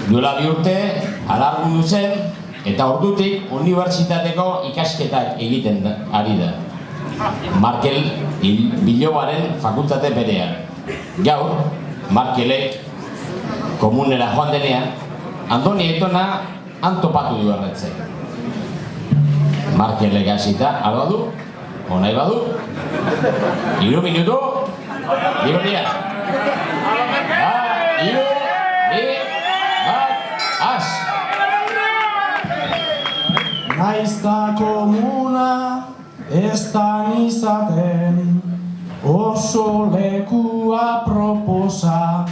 Duela 2 urte alargundu zen eta ordutik unibertsitateko ikasketak egiten ari da. Markel Bilobaren fakultate berean. Gaur, Markelek komunera joan denean, Andoni Aitona antopatu du erretzen. Markelek hasita, alba du, onai badu, 3 minutu, libertia. 3, 2, 1, has! Naizta komuna ez da izaten, oso lekua proposa,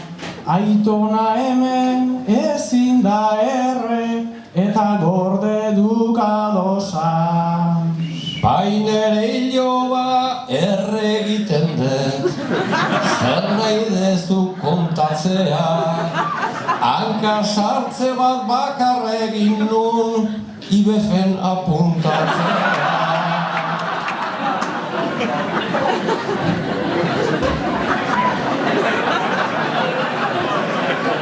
Aitona hemen ezin da erre eta gorde dukadosa. Painere iloba erre egiten dut, zer nahi dezu kontatzea, hanka sartze bat bakarra egin nun, IBF-en apuntatzea.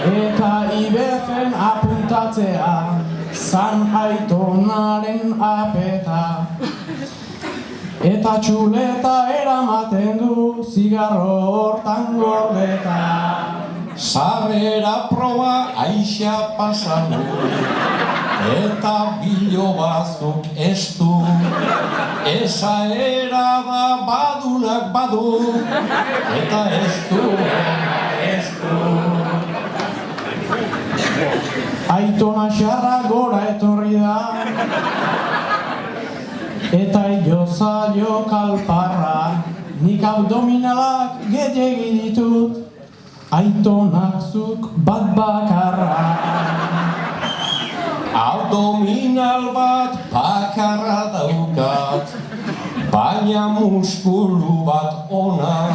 Eta IBF-en apuntatzea, zan Aitonaren apeta. Eta txuleta eramaten du, zigarro hortan gordeta. Sarrera proba aixa pasan du, eta bilobazuk ez du. Esaera da badunak badu, eta ez du. Aitona xarra gora etorri da, eta iozaio kalparra, nik abdominalak gehiegi ditut, Aitonak zuk bat bakarra. Abdominal bat bakarra daukat, baina muskulu bat ona.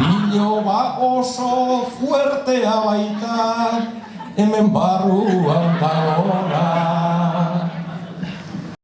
Biloba oso fuertea baita, hemen barruan da ona.